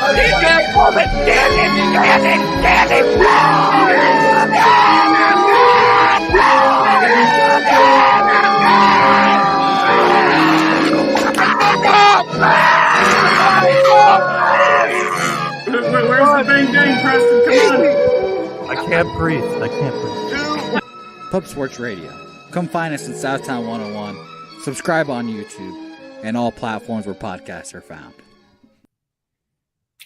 Where's the bang bang, Preston? Come on. I can't breathe. Pub Sports Radio. Come find us in Southtown 101. Subscribe on YouTube and all platforms where podcasts are found.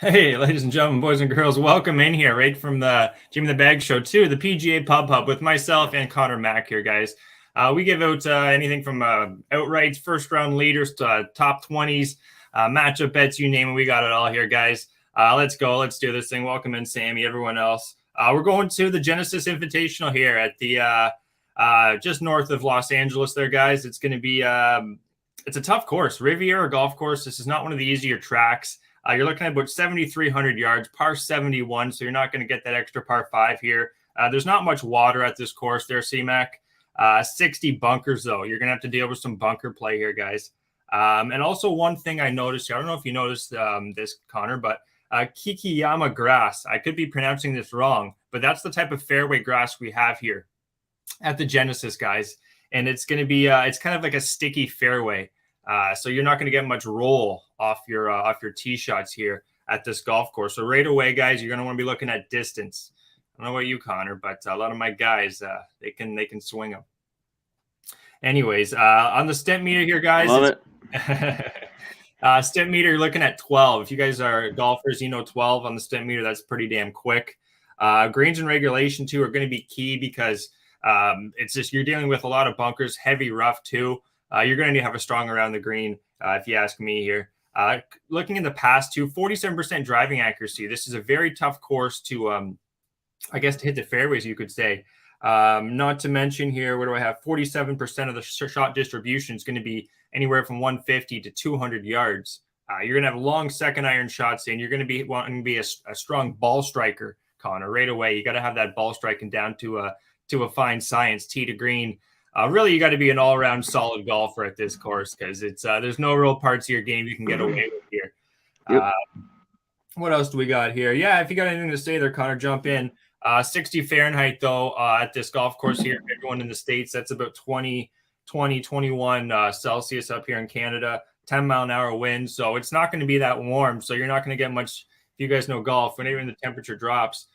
Hey, ladies and gentlemen, boys and girls, welcome in here, right from the Jimmy the Bag Show to the PGA Pub Hub with myself and Conor Mac here, guys. We give out anything from outrights, first-round leaders to top 20s, matchup bets, you name it. We got it all here, guys. Let's go. Let's do this thing. Welcome in, Sammy, everyone else. We're going to the Genesis Invitational here at the just north of Los Angeles there, guys. It's going to be it's a tough course. Riviera Golf Course. This is not one of the easier tracks. You're looking at about 7,300 yards, par 71, so you're not going to get that extra par 5 here. There's not much water at this course there, C-Mac. 60 bunkers, though. You're going to have to deal with some bunker play here, guys. And also one thing I noticed here, I don't know if you noticed this, Connor, but Kikiyama grass. I could be pronouncing this wrong, but that's the type of fairway grass we have here at the Genesis, guys. And it's going to be, it's kind of like a sticky fairway. So you're not going to get much roll off your tee shots here at this golf course. So right away, guys, you're going to want to be looking at distance. I don't know about you, Connor, but a lot of my guys, they can swing them. Anyways, on the stent meter here, guys. Love it. Stent meter, you're looking at 12. If you guys are golfers, you know 12 on the stent meter. That's pretty damn quick. Greens and regulation, too, are going to be key because it's just you're dealing with a lot of bunkers, heavy rough, too. You're going to have a strong around the green, if you ask me here. Looking in the past, too, 47% driving accuracy. This is a very tough course to, I guess, to hit the fairways, you could say. Not to mention here, what do I have? 47% of the shot distribution is going to be anywhere from 150 to 200 yards. You're going to have long second iron shots in. You're going to be wanting to be a strong ball striker, Connor, right away. You got to have that ball striking down to a fine science, tee to green. Really, you got to be an all-around solid golfer at this course because it's there's no real parts of your game you can get away with here. Yep. What else do we got here? Yeah, if you got anything to say there, Connor, jump in. 60 Fahrenheit, though, at this golf course here. Everyone in the States, that's about 21 Celsius up here in Canada, 10-mile-an-hour wind. So it's not going to be that warm. So you're not going to get much. If you guys know golf, whenever the temperature drops,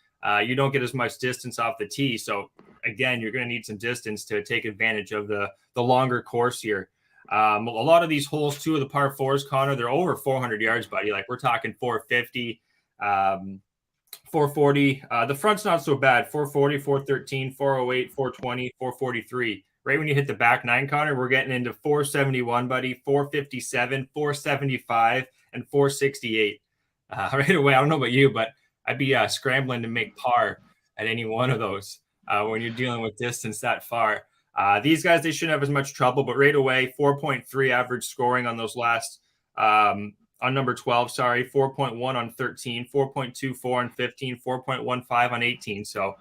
you don't get as much distance off the tee. So, again, you're going to need some distance to take advantage of the longer course here. A lot of these holes, too, of the par 4s, Connor, they're over 400 yards, buddy. Like, we're talking 450, 440. The front's not so bad. 440, 413, 408, 420, 443. Right when you hit the back nine, Connor, we're getting into 471, buddy, 457, 475, and 468. Right away, I don't know about you, but I'd be scrambling to make par at any one of those when you're dealing with distance that far. These guys, they shouldn't have as much trouble, but right away, 4.3 average scoring on those last on number 12, 4.1 on 13, 4.24 on 15, 4.15 on 18. So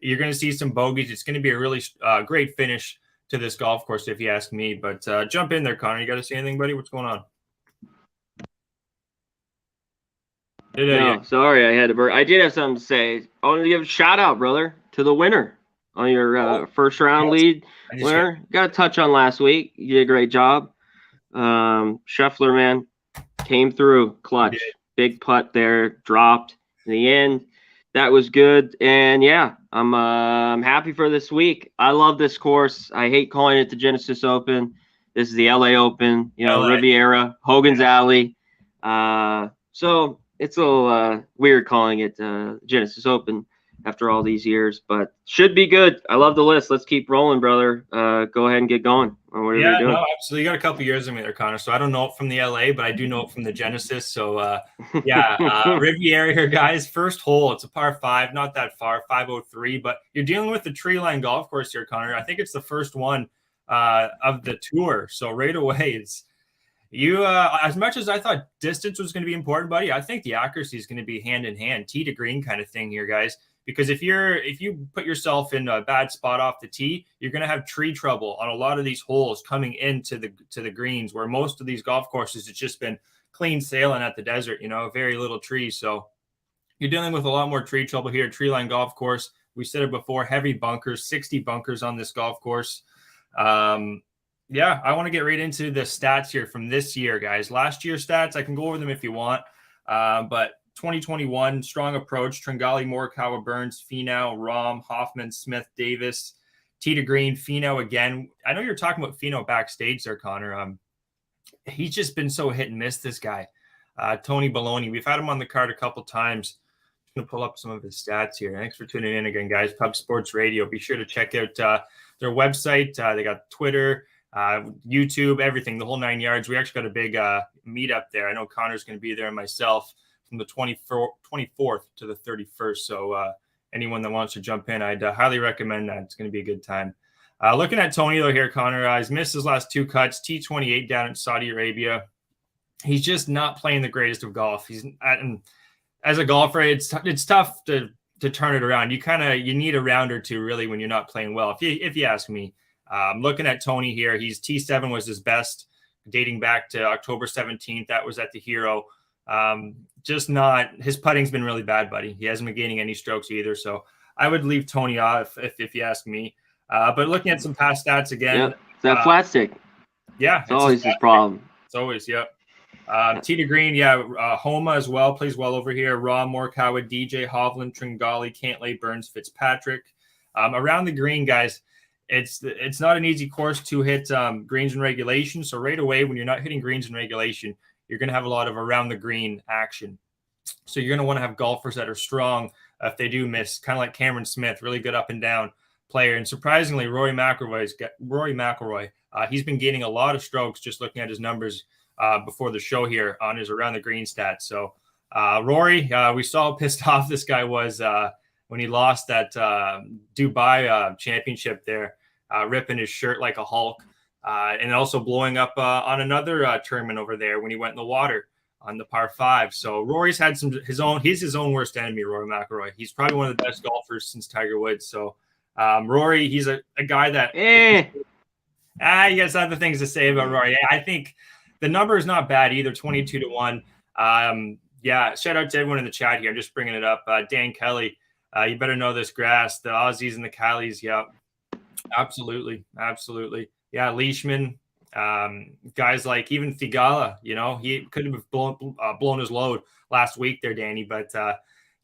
you're going to see some bogeys. It's going to be a really great finish to this golf course, if you ask me. But jump in there, Connor. You got to say anything, buddy? What's going on? No, sorry, I had to burn. I did have something to say. I want to give a shout out, brother, to the winner on your first round lead winner. Got a touch on last week. You did a great job. Scheffler, man, came through clutch. Big putt there, dropped in the end. That was good. And yeah, I'm happy for this week. I love this course. I hate calling it the Genesis Open. This is the LA Open, Riviera, Hogan's Alley. So it's a little weird calling it Genesis Open after all these years, but should be good. I love the list. Let's keep rolling, brother. Go ahead and get going. Yeah, no, absolutely. You got a couple years of me there, Connor. So I don't know it from the LA, but I do know it from the Genesis. So Riviera here, guys. First hole, it's a par 5, not that far, 503, but you're dealing with the tree line golf course here, Connor. I think it's the first one of the tour. So right away, it's you. As much as I thought distance was going to be important, buddy, I think the accuracy is going to be hand in hand, tee to green kind of thing here, guys. Because if you put yourself in a bad spot off the tee, you're going to have tree trouble on a lot of these holes coming into the greens, where most of these golf courses, it's just been clean sailing at the desert, very little trees. So you're dealing with a lot more tree trouble here. Tree line golf course. We said it before, heavy bunkers, 60 bunkers on this golf course. Yeah, I want to get right into the stats here from this year, guys. Last year's stats, I can go over them if you want. But 2021, strong approach, Tringali, Morikawa, Burns, Finau, Rahm, Hoffman, Smith, Davis, tee to green, Finau again. I know you're talking about Finau backstage there, Connor. He's just been so hit and miss, this guy. Tony Baloney, we've had him on the card a couple times. I'm going to pull up some of his stats here. Thanks for tuning in again, guys. Pub Sports Radio. Be sure to check out their website. They got Twitter, YouTube, everything, the whole 9 yards. We actually got a big meetup there. I know Connor's going to be there and myself from the 24th to the 31st. So anyone that wants to jump in, I'd highly recommend that. It's going to be a good time. Looking at Tony, though, here, Connor, he's missed his last 2 cuts, T28 down in Saudi Arabia. He's just not playing the greatest of golf. As a golfer, it's tough to turn it around. You need a round or two, really, when you're not playing well, if you ask me. Looking at Tony here, he's T7 was his best dating back to October 17th. That was at the Hero. His putting's been really bad, buddy. He hasn't been gaining any strokes either. So I would leave Tony off if you ask me. But looking at some past stats again. Yep. It's that flat stick. Yeah. It's always his problem. It's always, yep. Tee to green, Homa as well, plays well over here. Raw, Morikawa, DJ, Hovland, Tringali, Cantlay, Burns, Fitzpatrick. Around the green, guys, it's not an easy course to hit greens in regulation. So right away, when you're not hitting greens in regulation, you're going to have a lot of around the green action. So you're going to want to have golfers that are strong if they do miss, kind of like Cameron Smith, really good up and down player. And surprisingly, Rory McIlroy, he's been gaining a lot of strokes just looking at his numbers before the show here on his around the green stats. So Rory, we saw how pissed off this guy was when he lost that Dubai championship there, ripping his shirt like a Hulk, and also blowing up on another tournament over there when he went in the water on the par 5. So Rory's had he's his own worst enemy, Rory McIlroy. He's probably one of the best golfers since Tiger Woods. So Rory, he's a guy that you guys have the things to say about Rory. I think the number is not bad either, 22-1. Shout out to everyone in the chat here. I'm just bringing it up. Dan Kelly, you better know this grass. The Aussies and the Cali's, yeah, absolutely. Yeah, Leishman, guys like even Thigala, he could have blown his load last week there, Danny, but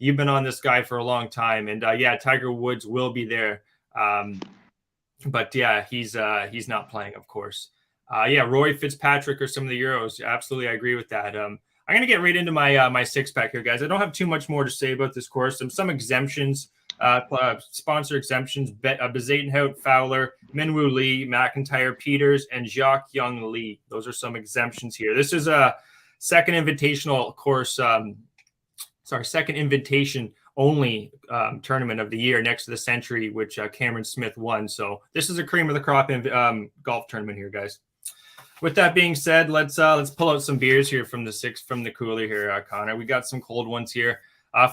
you've been on this guy for a long time. And Tiger Woods will be there. But yeah, he's not playing, of course. Roy Fitzpatrick or some of the Euros. Absolutely, I agree with that. I'm going to get right into my six-pack here, guys. I don't have too much more to say about this course. Some exemptions, sponsor exemptions, Bezadenhout, Fowler, Minwoo Lee, McIntyre, Peters, and Jacques Young Lee. Those are some exemptions here. This is a second invitational course, second invitation only tournament of the year next to the Century, which Cameron Smith won. So this is a cream of the crop golf tournament here, guys. With that being said, let's pull out some beers here from the cooler here, Connor. We got some cold ones here.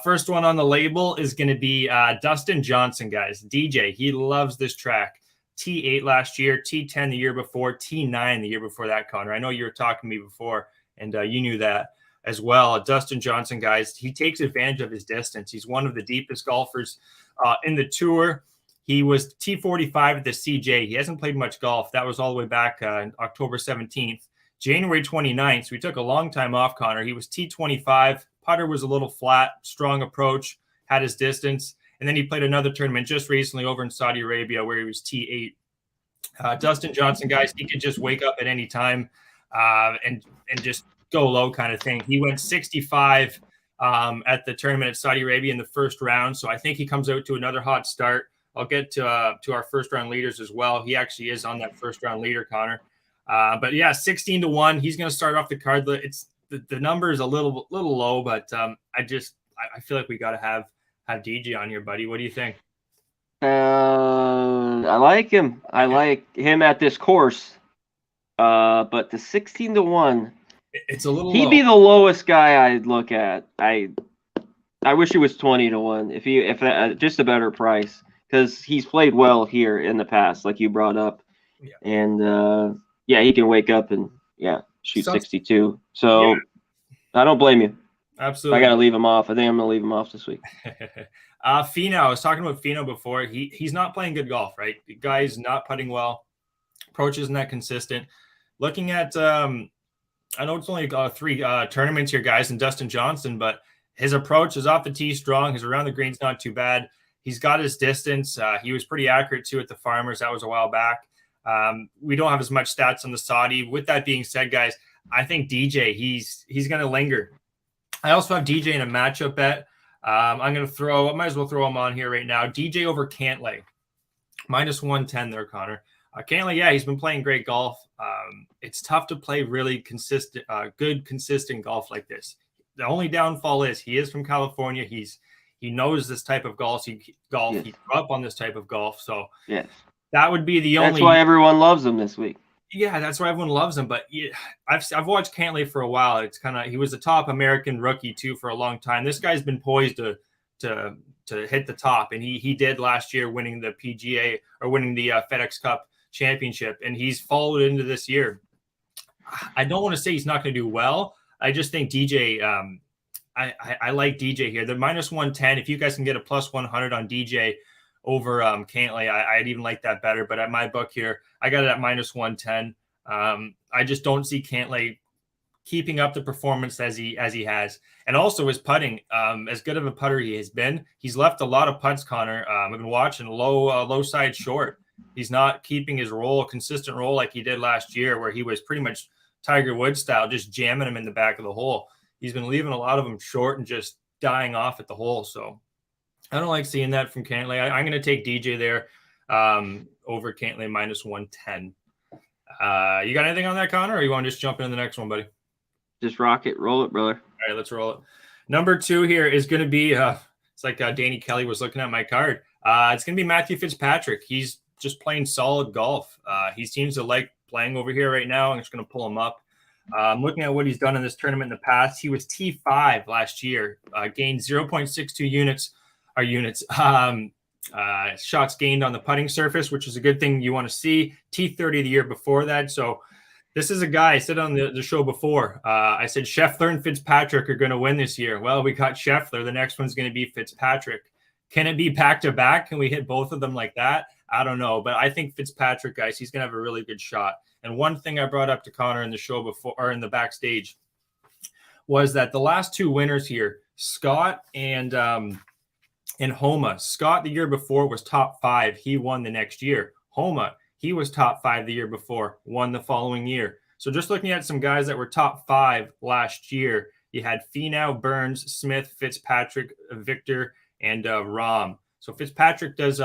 First one on the label is going to be Dustin Johnson, guys. DJ, he loves this track. T8 last year, T10 the year before, T9 the year before that, Connor. I know you were talking to me before, and you knew that as well. Dustin Johnson, guys, he takes advantage of his distance. He's one of the deepest golfers in the tour. He was T45 at the CJ. He hasn't played much golf. That was all the way back October 17th. January 29th, so we took a long time off, Connor. He was T25. Putter was a little flat, strong approach, had his distance. And then he played another tournament just recently over in Saudi Arabia where he was T8. Dustin Johnson, guys, he could just wake up at any time and just go low kind of thing. He went 65 at the tournament at Saudi Arabia in the first round. So I think he comes out to another hot start. I'll get to our first round leaders as well. He actually is on that first round leader, Connor. But yeah, 16-1. He's going to start off the card. It's the number is a little low, but I feel like we got to have DJ on here, buddy. What do you think? I like him. I like him at this course. But the 16-1, it's a little. He'd low. Be the lowest guy I'd look at. I wish it was 20-1. If just a better price. Because he's played well here in the past, like you brought up. Yeah. And, he can wake up and, shoot 62. So, I don't blame you. Absolutely. I got to leave him off. I think I'm going to leave him off this week. Finau, I was talking about Finau before. He's not playing good golf, right? The guy's not putting well. Approach isn't that consistent. Looking at, I know it's only 3 tournaments here, guys, and Dustin Johnson, but his approach is off the tee strong. His around the green's not too bad. He's got his distance. He was pretty accurate, too, at the Farmers. That was a while back. We don't have as much stats on the Saudi. With that being said, guys, I think DJ, he's going to linger. I also have DJ in a matchup bet. I'm going to I might as well throw him on here right now. DJ over Cantlay. -110 there, Connor. Cantlay, yeah, he's been playing great golf. It's tough to play really consistent, good, consistent golf like this. The only downfall is he is from California. He knows this type of golf. He grew up on this type of golf. So yes, that would be the only. That's why everyone loves him this week. Yeah, that's why everyone loves him. But I've watched Cantlay for a while. It's he was a top American rookie too for a long time. This guy's been poised to hit the top, and he did last year, winning the PGA or winning the FedEx Cup championship, and he's followed into this year. I don't want to say he's not going to do well. I just think DJ. I like DJ here. The -110. If you guys can get a +100 on DJ over Cantlay, I'd even like that better. But at my book here, I got it at -110. I just don't see Cantlay keeping up the performance as he has, and also his putting. As good of a putter he has been, he's left a lot of putts. Connor, I've been watching low side short. He's not keeping his consistent roll like he did last year, where he was pretty much Tiger Woods style, just jamming them in the back of the hole. He's been leaving a lot of them short and just dying off at the hole. So I don't like seeing that from Cantlay. I'm going to take DJ there over Cantlay -110. You got anything on that, Connor, or you want to just jump into the next one, buddy? Just rock it. Roll it, brother. All right, let's roll it. Number 2 here is going to be, it's like Danny Kelly was looking at my card. It's going to be Matthew Fitzpatrick. He's just playing solid golf. He seems to like playing over here right now. I'm just going to pull him up. Looking at what he's done in this tournament in the past, he was T5 last year, gained 0.62 shots gained on the putting surface, which is a good thing you want to see. T30 the year before that. So this is a guy I said on the show before. I said Scheffler and Fitzpatrick are going to win this year. Well, we got Scheffler. The next one's going to be Fitzpatrick. Can it be back-to-back? Can we hit both of them like that? I don't know. But I think Fitzpatrick, guys, he's going to have a really good shot. And one thing I brought up to Connor in the show before, or in the backstage, was that the last 2 winners here, Scott and Homa. Scott the year before was top 5. He won the next year. Homa, he was top 5 the year before, won the following year. So just looking at some guys that were top 5 last year, you had Finau, Burns, Smith, Fitzpatrick, Victor, and Rahm. So Fitzpatrick does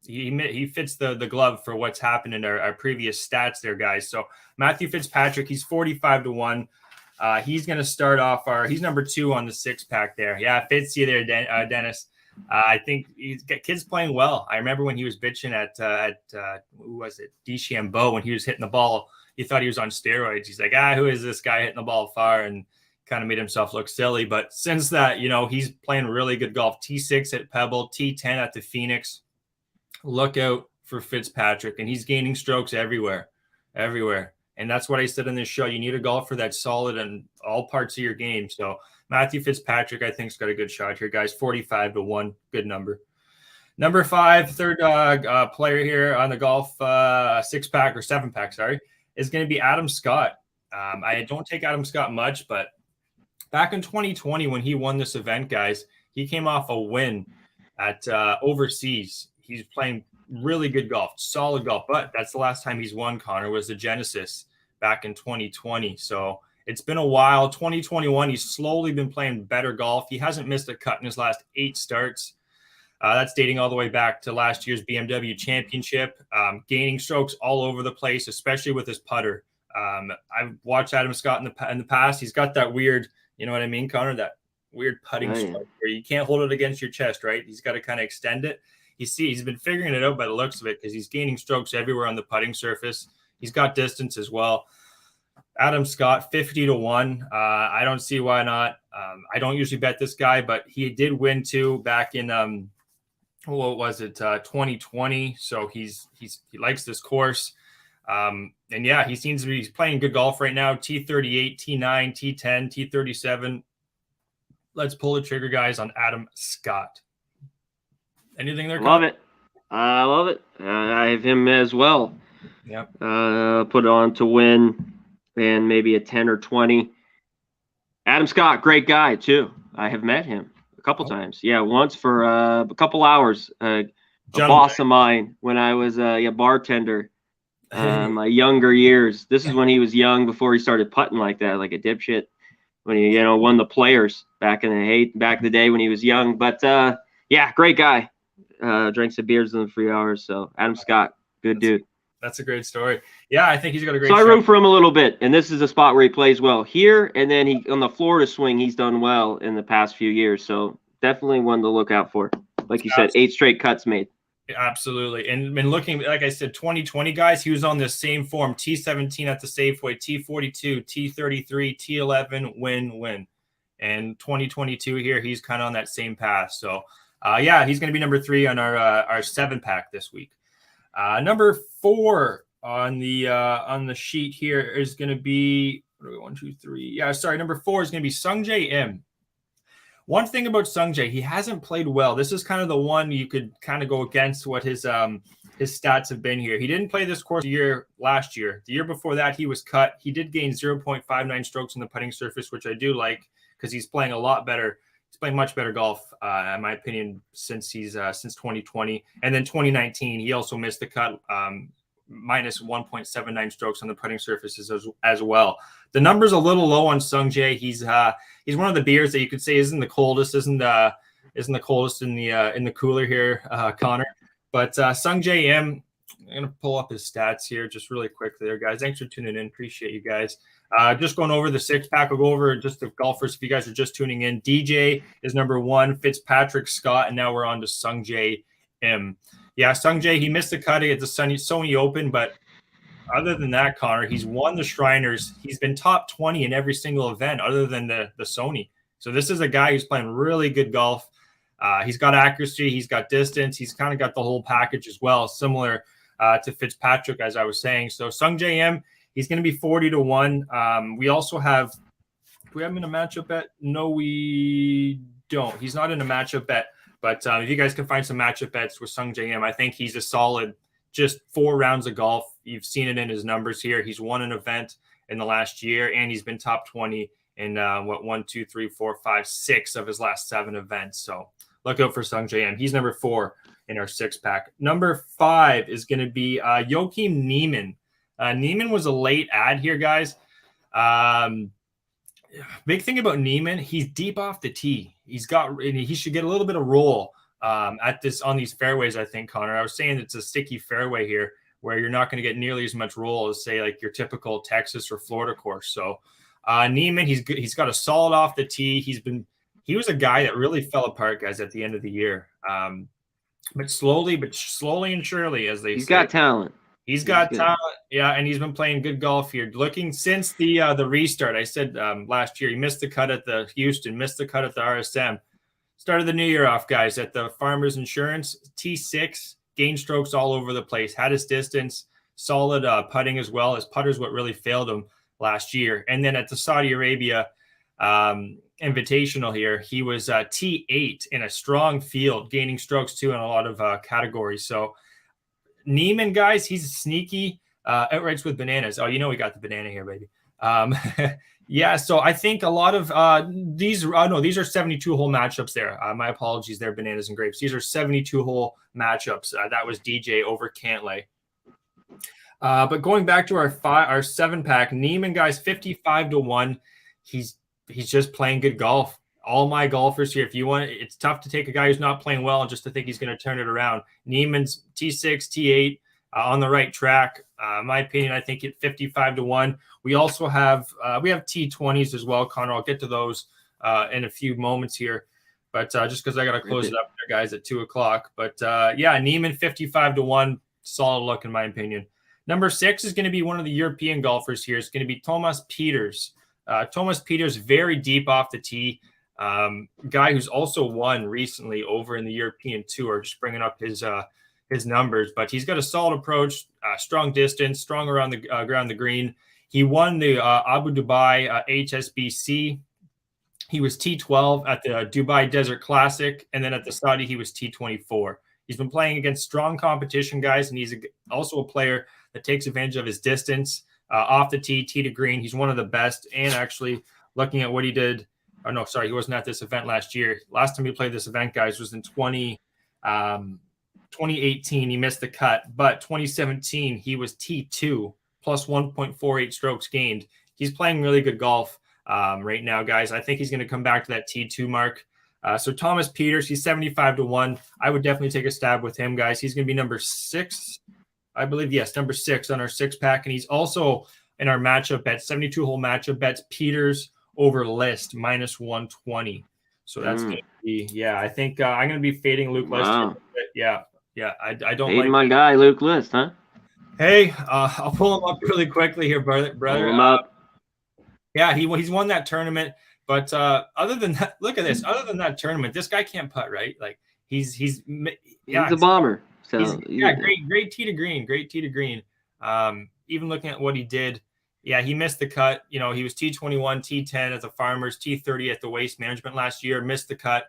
he fits the glove for what's happened in our previous stats there, guys. So Matthew Fitzpatrick, he's 45-1. He's going to start off he's number 2 on the 6-pack there. Yeah, Fitz you there, Dennis. I think he's got kids playing well. I remember when he was bitching at who was it? DeChambeau, when he was hitting the ball. He thought he was on steroids. He's like, who is this guy hitting the ball far? And kind of made himself look silly. But since that, he's playing really good golf. T6 at Pebble, T10 at the Phoenix. Look out for Fitzpatrick. And he's gaining strokes everywhere. And that's what I said in this show. You need a golfer that's solid in all parts of your game. So Matthew Fitzpatrick, I think, has got a good shot here, guys. 45-1. Good number. Number 5, third player here on the golf 6-pack or 7-pack, is going to be Adam Scott. I don't take Adam Scott much, but back in 2020 when he won this event, guys, he came off a win at overseas. He's playing really good golf, solid golf, but that's the last time he's won, Connor, was the Genesis back in 2020. So it's been a while. 2021, he's slowly been playing better golf. He hasn't missed a cut in his last 8 starts. That's dating all the way back to last year's BMW Championship, gaining strokes all over the place, especially with his putter. I've watched Adam Scott in the past. He's got that weird, you know what I mean, Connor, that weird putting stroke where you can't hold it against your chest, right? He's got to kind of extend it. He's been figuring it out by the looks of it because he's gaining strokes everywhere on the putting surface. He's got distance as well. Adam Scott, 50-1. I don't see why not. I don't usually bet this guy, but he did win too back in 2020. So he likes this course. And yeah, he seems to be playing good golf right now. T38, T9, T10, T37. Let's pull the trigger, guys, on Adam Scott. Anything there? Love it. I love it. I have him as well. Yep. Put on to win and maybe a 10 or 20. Adam Scott, great guy too. I have met him a couple times. Yeah, once for a couple hours. A boss of mine when I was a bartender. My younger years. This is when he was young before he started putting like that, like a dipshit. When he won the Players back in the day when he was young. But yeah, great guy. Drank some beers in the 3 hours. So Adam Scott, good dude. That's a great story. Yeah, I think he's got a great. So I root for him a little bit, and this is a spot where he plays well here, and then he on the Florida swing, he's done well in the past few years. So definitely one to look out for. Like you said, 8 straight cuts made. Absolutely. And looking, like I said, 2020 guys, he was on this same form: T17 at the Safeway, T42, T33, T11, win. And 2022 here, he's kind of on that same path. So yeah, he's going to be number 3 on our 7-pack this week. Number 4 on the sheet here is going to be 1, 2, 3. Yeah, sorry. Number 4 is going to be Sungjae Im. One thing about Sungjae, he hasn't played well. This is kind of the one you could kind of go against what his stats have been here. He didn't play this course last year. The year before that, he was cut. He did gain 0.59 strokes on the putting surface, which I do like because he's playing a lot better. He's playing much better golf, in my opinion, since 2020. And then 2019, he also missed the cut, minus 1.79 strokes on the putting surfaces as well. The number's a little low on Sungjae. He's one of the beers that you could say isn't the coldest in the cooler here, Connor. But Sungjae Im, I'm gonna pull up his stats here just really quickly there, guys. Thanks for tuning in. Appreciate you guys. Just going over the 6-pack. I'll go over just the golfers if you guys are just tuning in. DJ is number 1, Fitzpatrick, Scott, and now we're on to Sungjae Im. Yeah, Sungjae, he missed the cut at the Sony Open, but other than that, Connor, he's won the Shriners. He's been top 20 in every single event other than the Sony. So this is a guy who's playing really good golf. He's got accuracy. He's got distance. He's kind of got the whole package as well, similar to Fitzpatrick, as I was saying. So Sungjae Im, he's going to be 40-1. We also have – do we have him in a matchup bet? No, we don't. He's not in a matchup bet. But if you guys can find some matchup bets with Sungjae Im, I think he's a solid just 4 rounds of golf. You've seen it in his numbers here. He's won an event in the last year, and he's been top 20 in 1, 2, 3, 4, 5, 6 of his last 7 events. So look out for Sungjae Im. He's number 4 in our 6-pack. Number 5 is going to be Joaquim Niemann. Niemann was a late ad here, guys. Big thing about Niemann, he's deep off the tee. He should get a little bit of roll on these fairways, I think, Connor. I was saying it's a sticky fairway here where you're not going to get nearly as much roll as, say, like your typical Texas or Florida course. So Niemann, he's good. He's got a solid off the tee. He was a guy that really fell apart, guys, at the end of the year. But slowly and surely, as they say. He's got talent. He's got talent, yeah, and he's been playing good golf here. Looking since the restart, I said last year he missed the cut at the Houston, missed the cut at the RSM. Started the new year off, guys, at the Farmers Insurance, T6, gained strokes all over the place, had his distance, solid putting as well. His putter's what really failed him last year. And then at the Saudi Arabia Invitational here, he was T8 in a strong field, gaining strokes too in a lot of categories. So Niemann, guys, he's sneaky outrights with bananas. Oh, we got the banana here, baby. Yeah, so I think a lot of these are 72-hole matchups there. My apologies there, bananas and grapes. These are 72-hole matchups. That was DJ over Cantlay. But going back to our 7-pack, Niemann, guys, 55-1. He's just playing good golf. All my golfers here, if you want, it's tough to take a guy who's not playing well and just to think he's going to turn it around. Niemann's T6, T8 on the right track. In my opinion, I think at 55-1. We also have T20s as well, Connor. I'll get to those in a few moments here, but just because I got to close it up there, guys, at 2:00. But yeah, Niemann 55-1, solid look in my opinion. Number 6 is going to be one of the European golfers here. It's going to be Thomas Pieters. Thomas Pieters, very deep off the tee. Guy who's also won recently over in the European Tour, just bringing up his his numbers, but he's got a solid approach, strong distance, strong around the green. He won the Abu Dhabi HSBC. He was T12 at the Dubai Desert Classic, and then at the Saudi, he was T24. He's been playing against strong competition, guys, and he's also a player that takes advantage of his distance off the tee to green. He's one of the best, and actually looking at what he did – oh, no, sorry, he wasn't at this event last year. Last time he played this event, guys, was in 2018. He missed the cut, but 2017, he was T2 plus 1.48 strokes gained. He's playing really good golf right now, guys. I think he's going to come back to that T2 mark. So Thomas Pieters, he's 75-1. I would definitely take a stab with him, guys. He's going to be number 6, I believe. Yes, number 6 on our 6-pack. And he's also in our matchup bets, 72-hole matchup bets, Pieters over List minus 120. So that's going to be, I think I'm going to be fading Luke List. Yeah. I don't fading like my guy, Luke List, huh? Hey, I'll pull him up really quickly here, brother. Pull him up. Yeah, he's won that tournament. But other than that, look at this. Other than that tournament, this guy can't putt, right? Like he's a bomber. So great tee to green, even looking at what he did, he missed the cut. You know, he was T21, T10 at the Farmers, T30 at the Waste Management last year. Missed the cut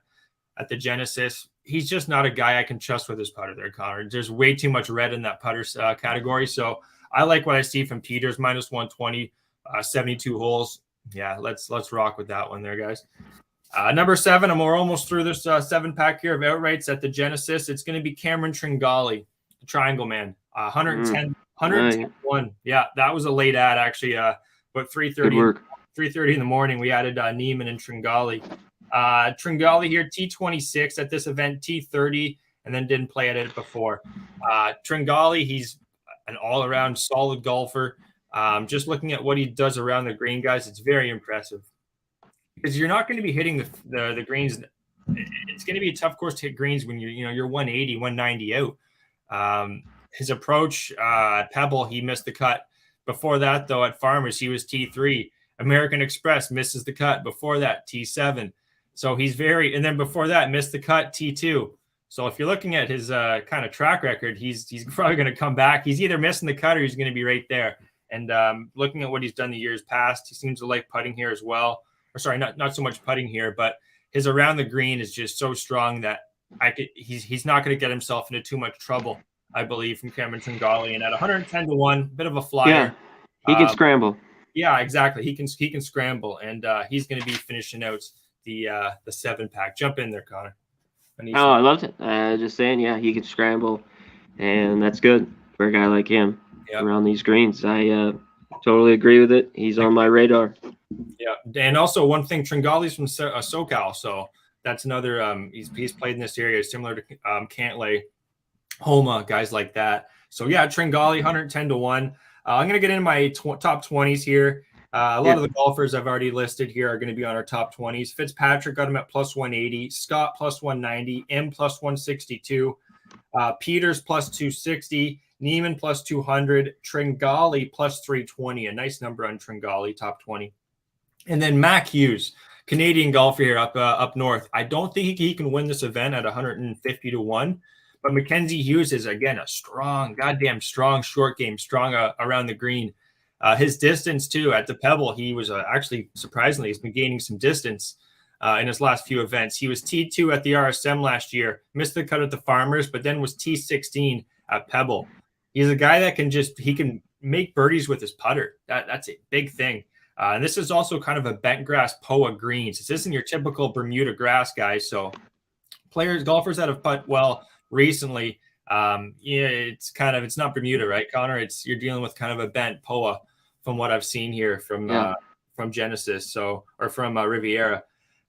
at the Genesis. He's just not a guy I can trust with his putter there, Connor. There's way too much red in that putter category. So I like what I see from Pieters, minus 120, 72 holes. Yeah, let's rock with that one there, guys. Number 7, and we're almost through this 7-pack here of outrights at the Genesis. It's going to be Cameron Tringali, the Triangle Man, 110-1. Yeah, that was a late ad, actually. But 3:30 in the morning, we added Neiman and Tringali. Tringali here, T26 at this event, T30, and then didn't play at it before. Tringali, he's an all-around solid golfer. Just looking at what he does around the green, guys, it's very impressive. Because you're not going to be hitting the greens. It's going to be a tough course to hit greens when you're 180, 190 out. His approach, Pebble, he missed the cut. Before that, though, at Farmers, he was T3. American Express misses the cut. Before that, T7. So he's and then before that, missed the cut, T2. So if you're looking at his kind of track record, he's probably going to come back. He's either missing the cut or he's going to be right there. And looking at what he's done the years past, he seems to like putting here as well. Or sorry, not so much putting here, but his around the green is just so strong that he's not going to get himself into too much trouble, I believe, from Cameron Tringali. And at 110-1, bit of a flyer. Yeah, he can scramble. Yeah, exactly. He can scramble, and he's going to be finishing out the 7-pack. Jump in there, Connor. I loved it. Just saying, he can scramble, and that's good for a guy like him around these greens. I totally agree with it. He's on my radar. Yeah, and also one thing, Tringali's from SoCal, so that's another. He's played in this area, similar to Cantlay, Homa, guys like that. So Tringali, 110-1. I'm going to get into my top 20s here. A lot of the golfers I've already listed here are going to be on our top 20s. Fitzpatrick got him at plus 180. Scott plus 190. M plus 162. Pieters plus 260. Neiman plus 200. Tringali plus 320. A nice number on Tringali, top 20. And then Mac Hughes, Canadian golfer here up north. I don't think he can win this event at 150-1. But Mackenzie Hughes is, again, a goddamn strong short game, strong around the green. His distance, too, at the Pebble, he was actually, surprisingly, he's been gaining some distance in his last few events. He was T2 at the RSM last year, missed the cut at the Farmers, but then was T16 at Pebble. He's a guy that he can make birdies with his putter. That's a big thing. And this is also kind of a bent grass POA greens. This isn't your typical Bermuda grass, guys. So golfers that have putt well recently, it's not Bermuda, right, Connor? You're dealing with kind of a bent POA from what I've seen here from Genesis, or from Riviera.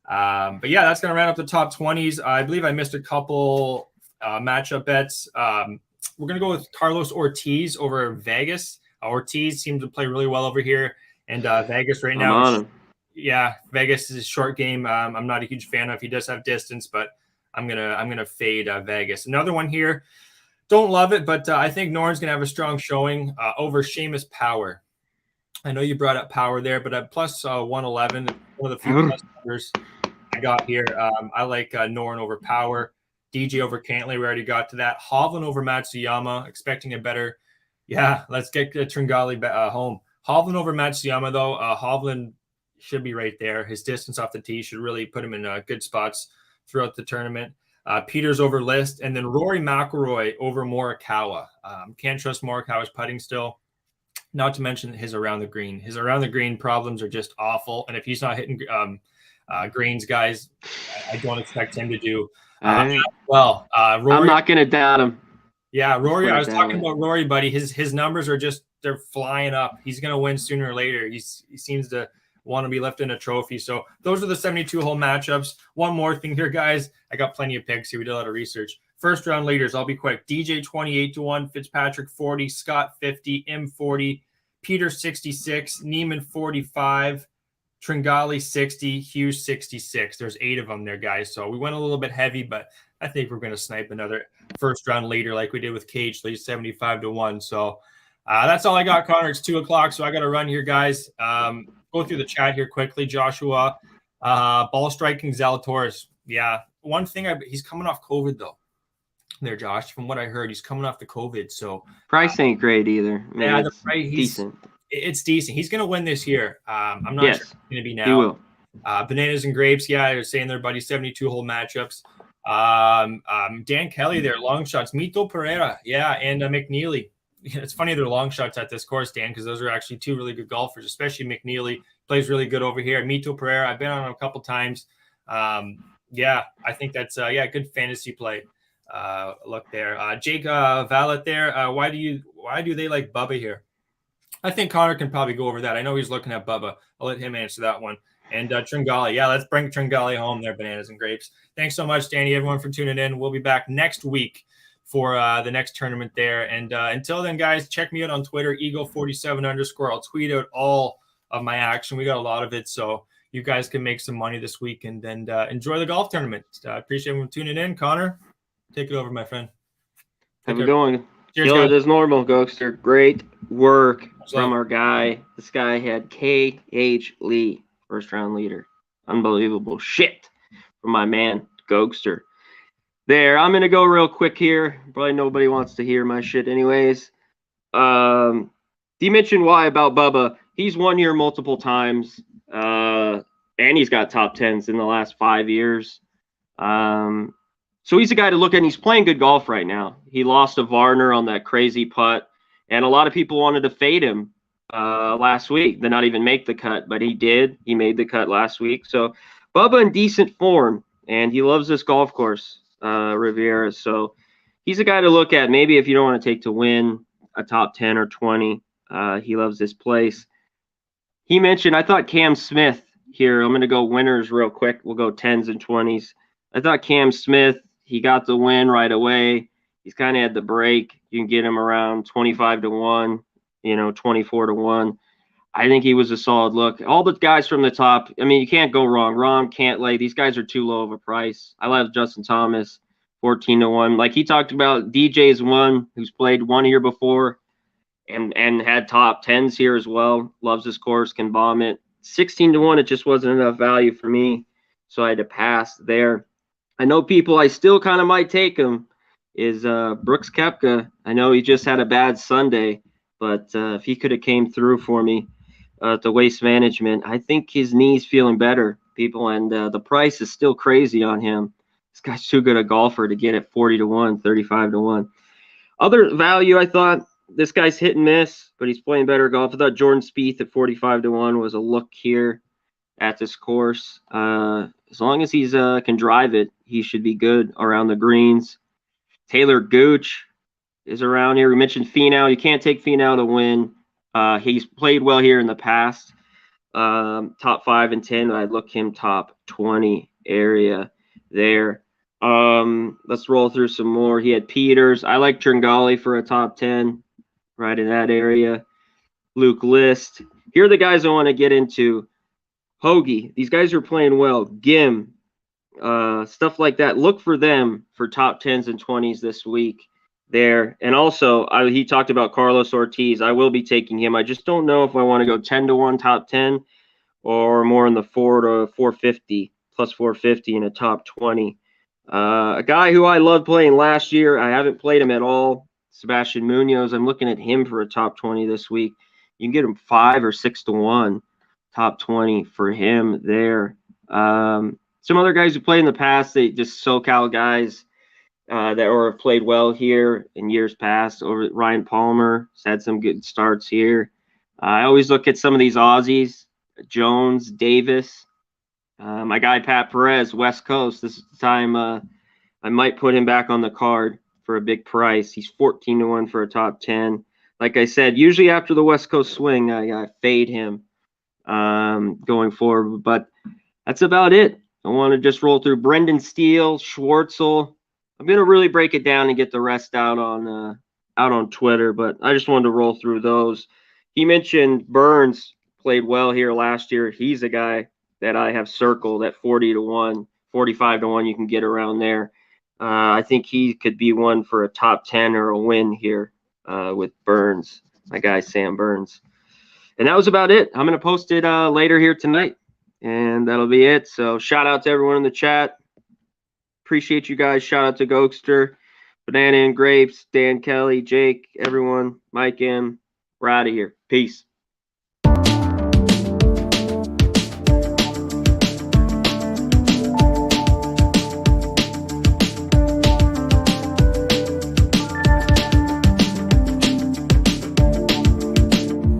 But that's going to round up the top 20s. I believe I missed a couple matchup bets. We're going to go with Carlos Ortiz over Vegas. Ortiz seems to play really well over here, and Vegas right now. Vegas is a short game. I'm not a huge fan of. He does have distance, but I'm gonna fade Vegas. Another one here. Don't love it, but I think Noren's gonna have a strong showing over Seamus Power. I know you brought up Power there, but at plus 111, one of the few plus numbers I got here. I like Noren over Power. DJ over Cantley, we already got to that. Hovland over Matsuyama, expecting a better. Yeah, let's get Tringali home. Hovland over Matsuyama, though. Hovland should be right there. His distance off the tee should really put him in good spots throughout the tournament. Peters over List, and then Rory McIlroy over Morikawa. Can't trust Morikawa's putting still. Not to mention his around the green. His around the green problems are just awful. And if he's not hitting greens, guys, I don't expect him to do well. Rory, I'm not going to doubt him. Yeah, Rory. I was talking about Rory, buddy. His numbers are they're flying up. He's going to win sooner or later. He seems to want to be lifting a trophy. So those are the 72-hole matchups. One more thing here, guys. I got plenty of picks here. We did a lot of research. First round leaders, I'll be quick. DJ 28-1, Fitzpatrick 40, Scott 50, M 40, Peter 66, Neiman 45, Tringali 60, Hughes 66. There's 8 of them there, guys. So we went a little bit heavy, but I think we're going to snipe another first round leader like we did with Cage, so he's 75-1. So that's all I got, Connor. It's 2:00, so I got to run here, guys. Go through the chat here quickly. Joshua, ball striking Zalatoris. Yeah, one thing, he's coming off COVID, though. There, Josh. From what I heard, he's coming off the COVID. So price ain't great either. I mean, the price, decent. It's decent. He's going to win this year. I'm not sure it's going to be now. He will. Bananas and grapes. Yeah, they're saying they're buddy 72-hole matchups. Dan Kelly there, long shots. Mito Pereira, yeah, and McNeely. It's funny they're long shots at this course, Dan, because those are actually 2 really good golfers, especially McNeely plays really good over here. Mito Pereira, I've been on him a couple times. Yeah, I think that's good fantasy play. Look there. Jake Vallet there. Why do they like Bubba here? I think Connor can probably go over that. I know he's looking at Bubba. I'll let him answer that one. And Tringali. Yeah, let's bring Tringali home there, bananas and grapes. Thanks so much, Danny, everyone, for tuning in. We'll be back next week for the next tournament there. And until then, guys, check me out on Twitter, Eagle47_. I'll tweet out all of my action. We got a lot of it, so you guys can make some money this week and enjoy the golf tournament. Appreciate everyone tuning in. Connor, take it over, my friend. Have a good one. Cheers, Kill guys. it as normal, Gogster. Great work from our guy. This guy had K.H. Lee, first round leader. Unbelievable shit from my man, Gogster. There, I'm going to go real quick here. Probably nobody wants to hear my shit anyways. You mentioned why about Bubba. He's won here multiple times, and he's got top 10s in the last 5 years. So he's a guy to look at, and he's playing good golf right now. He lost to Varner on that crazy putt, and a lot of people wanted to fade him last week, to not even make the cut, but he did. He made the cut last week. So Bubba in decent form, and he loves this golf course, Riviera. So he's a guy to look at. Maybe if you don't want to take to win a top 10 or 20, he loves this place. He mentioned, I thought Cam Smith here. I'm going to go winners real quick. We'll go 10s and 20s. I thought Cam Smith, he got the win right away. He's kind of had the break. You can get him around 25-1, 24-1. I think he was a solid look. All the guys from the top, I mean, you can't go wrong. Rahm, Cantlay, these guys are too low of a price. I love Justin Thomas, 14-1. Like he talked about, DJ's one who's played 1 year before and had top 10s here as well. Loves this course, can bomb it. 16-1, it just wasn't enough value for me, so I had to pass there. I know people I still kind of might take him is Brooks Koepka. I know he just had a bad Sunday, but if he could have came through for me at the Waste Management, I think his knee's feeling better, people, and the price is still crazy on him. This guy's too good a golfer to get at 40-1, 35-1. Other value, I thought this guy's hit and miss, but he's playing better golf. I thought Jordan Spieth at 45-1 was a look here at this course. As long as he's can drive it, he should be good around the greens. Taylor Gooch is around here. We mentioned Finau. You can't take Finau to win. He's played well here in the past. Top 5 and 10. I'd look him top 20 area there. Let's roll through some more. He had Peters. I like Tringali for a top 10 right in that area. Luke List. Here are the guys I want to get into. Hoagie. These guys are playing well. Gim. Stuff like that. Look for them for top 10s and 20s this week there. And also, he talked about Carlos Ortiz. I will be taking him. I just don't know if I want to go 10-1 top 10 or more in the 4 to 450 plus 450 in a top 20. A guy who I loved playing last year, I haven't played him at all, Sebastian Munoz. I'm looking at him for a top 20 this week. You can get him 5 or 6 to 1, top 20 for him there. Some other guys who played in the past, they just SoCal guys that have played well here in years past. Over Ryan Palmer has had some good starts here. I always look at some of these Aussies, Jones, Davis. My guy Pat Perez, West Coast. This is the time I might put him back on the card for a big price. He's 14 to 1 for a top 10. Like I said, usually after the West Coast swing, I fade him going forward. But that's about it. I want to just roll through Brendan Steele, Schwartzel. I'm gonna really break it down and get the rest out on Twitter. But I just wanted to roll through those. He mentioned Burns played well here last year. He's a guy that I have circled at 40 to 1, 45 to 1. You can get around there. I think he could be one for a top 10 or a win here with Burns, my guy Sam Burns. And that was about it. I'm going to post it later here tonight, and that'll be it. So shout out to everyone in the chat. Appreciate you guys. Shout out to Gogster, Banana and Grapes, Dan Kelly, Jake, everyone, Mike M. We're out of here. Peace.